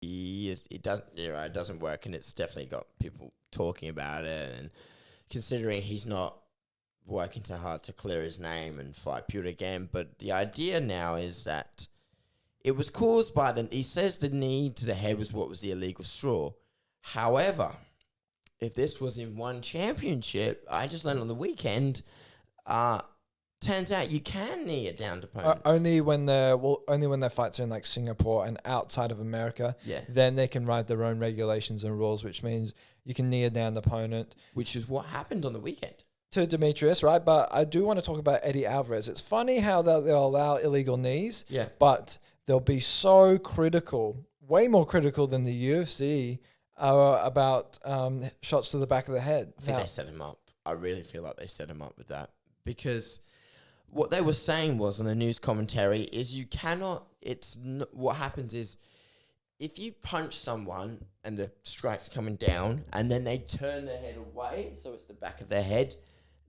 it doesn't, it doesn't work, and it's definitely got people talking about it. And considering he's not working so hard to clear his name and fight Pewter again, but the idea now is that it was caused by he says the knee to the head was what was the illegal straw. However, if this was in one championship, I just learned on the weekend, turns out you can knee a downed opponent. Only when their fights are in like Singapore and outside of America. Yeah. Then they can write their own regulations and rules, which means you can knee a downed opponent. Which is what happened on the weekend. To Demetrius, right? But I do want to talk about Eddie Alvarez. It's funny how they'll allow illegal knees. Yeah. But they'll be so critical, way more critical than the UFC, about shots to the back of the head. I think they set him up. I really feel like they set him up with that. Because what they were saying was, on the news commentary, is you cannot, what happens is, if you punch someone and the strike's coming down and then they turn their head away, so it's the back of their head,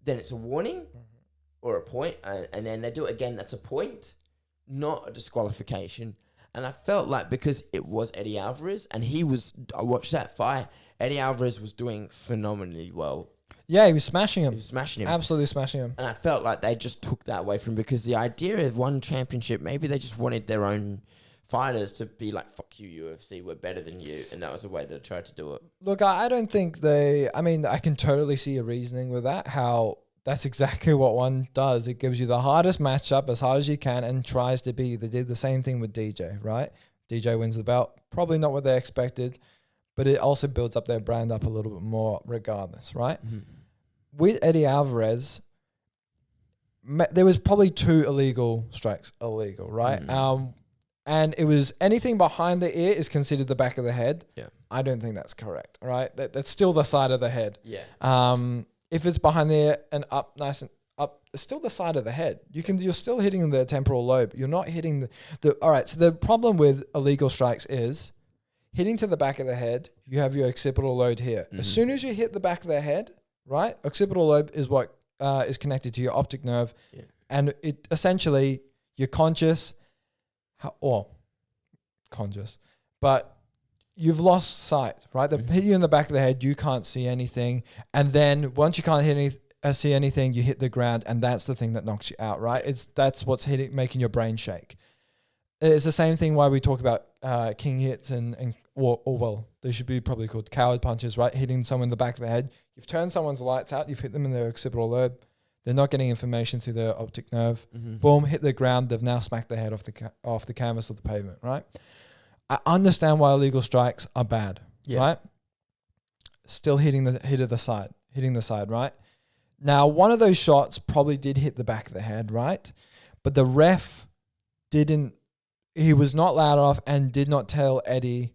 then it's a warning or a point, and then they do it again, that's a point, not a disqualification. And I felt like, because it was Eddie Alvarez, and I watched that fight, Eddie Alvarez was doing phenomenally well. Yeah, he was smashing him. Absolutely smashing him. And I felt like they just took that away from him, because the idea of one championship, maybe they just wanted their own fighters to be like, fuck you, UFC, we're better than you. And that was the way they tried to do it. Look, I don't think I can totally see a reasoning with that, how that's exactly what one does. It gives you the hardest matchup as hard as you can and tries to be. They did the same thing with DJ, right? DJ wins the belt. Probably not what they expected, but it also builds up their brand up a little bit more regardless, right? Mm-hmm. With Eddie Alvarez, there was probably 2 illegal strikes, right? Mm. And it was anything behind the ear is considered the back of the head. Yeah. I don't think that's correct, right? That's still the side of the head. Yeah. If it's behind the ear and up, nice and up, it's still the side of the head. You're still hitting the temporal lobe. You're not hitting all right, so the problem with illegal strikes is hitting to the back of the head, you have your occipital lobe here. Mm-hmm. As soon as you hit the back of the head, right, occipital lobe is what is connected to your optic nerve. Yeah. And it essentially, you're conscious, but you've lost sight, right? They hit you in the back of the head, you can't see anything. And then once you can't see anything, you hit the ground, and that's the thing that knocks you out, right? That's what's making your brain shake. It's the same thing why we talk about king hits or they should be probably called coward punches, right? Hitting someone in the back of the head. You've turned someone's lights out, you've hit them in their occipital lobe. They're not getting information through their optic nerve. Mm-hmm. Boom, hit the ground. They've now smacked their head off the canvas of the pavement, right? I understand why illegal strikes are bad, right? Still hitting the side, right? Now, one of those shots probably did hit the back of the head, right? But the ref he was not loud enough and did not tell Eddie,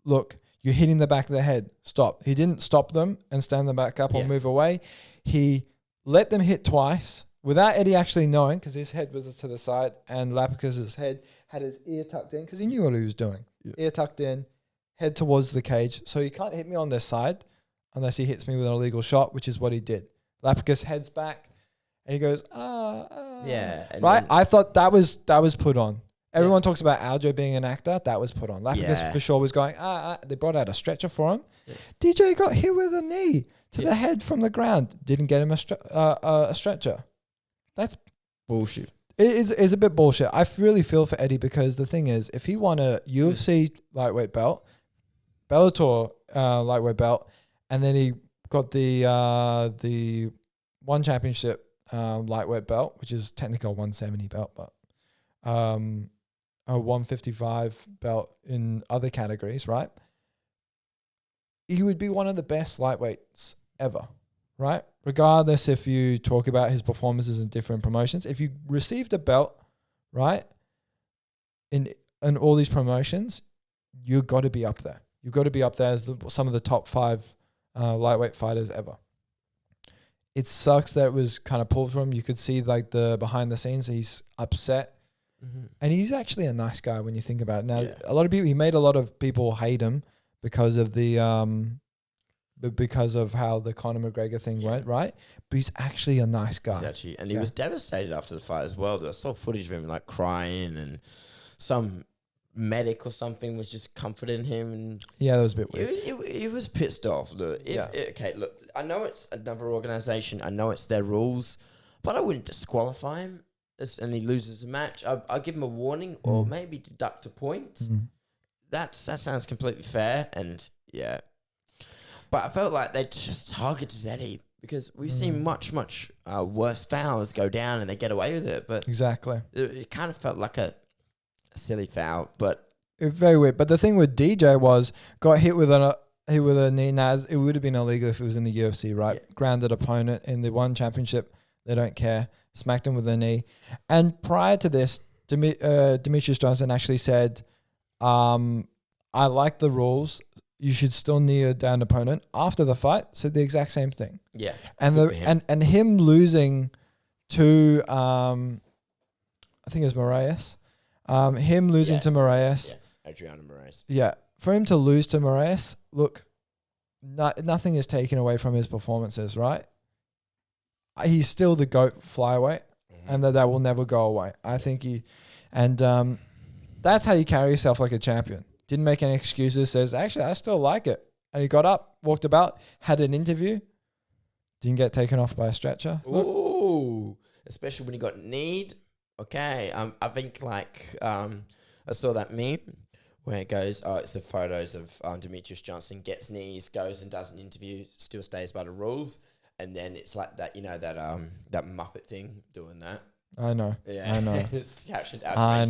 look, you're hitting the back of the head, stop. He didn't stop them and stand them back up or move away. He let them hit twice without Eddie actually knowing, because his head was to the side and Lapicus's head had his ear tucked in because he knew what he was doing. Yeah. Ear tucked in, head towards the cage. So he can't hit me on this side unless he hits me with an illegal shot, which is what he did. Lapicus heads back and he goes, Yeah. Right? I thought that was put on. Everyone talks about Aljo being an actor. That was put on. Lapicus for sure was going, They brought out a stretcher for him. Yeah. DJ got hit with a knee to the head from the ground. Didn't get him a stretcher. That's bullshit. It is a bit bullshit. I really feel for Eddie, because the thing is, if he won a UFC lightweight belt, Bellator lightweight belt, and then he got the one championship lightweight belt, which is technically a 170 belt, but a 155 belt in other categories, right? He would be one of the best lightweights ever, right? Regardless if you talk about his performances in different promotions. If you received a belt, right, in all these promotions, you've got to be up there. You've got to be up there as some of the top 5 lightweight fighters ever. It sucks that it was kind of pulled from him. You could see like the behind the scenes. He's upset. Mm-hmm. And he's actually a nice guy when you think about it. Now, a lot of people, he made a lot of people hate him because of because of how the Conor McGregor thing went, right? But he's actually a nice guy. He was devastated after the fight as well. I saw footage of him like crying, and some medic or something was just comforting him, and Yeah, that was a bit weird. he was pissed off. Look, okay, look, I know it's another organization. I know it's their rules, but I wouldn't disqualify him and he loses a match. I'll give him a warning or maybe deduct a point. That sounds completely fair, and yeah. But I felt like they just targeted Eddie because we've seen much worse fouls go down and they get away with it. But Exactly. it kind of felt like a silly foul, but Very weird. But the thing with DJ was got hit with a knee. Now it would have been illegal if it was in the UFC, right? Yeah. Grounded opponent in the one championship. They don't care. Smacked him with a knee. And prior to this, Demetrius Johnson actually said, "I like the rules. You should still knee a down opponent." After the fight, said the exact same thing. yeah. And good for him. and him losing to I think it was Moraes. Him losing to Moraes. Yeah, Adriano Moraes. Yeah, for him to lose to Moraes, look, nothing is taken away from his performances, right? He's still the GOAT flyweight, and that will never go away. I think that's how you carry yourself like a champion. Didn't make any excuses, says, actually, I still like it. And he got up, walked about, had an interview, didn't get taken off by a stretcher. Ooh, especially when he got kneed. Okay, I think I saw that meme where it goes, it's the photos of Demetrius Johnson gets knees, goes and does an interview, still stays by the rules, and then it's like that, that Muppet thing doing that. I know. Yeah, I know. It's captioned. I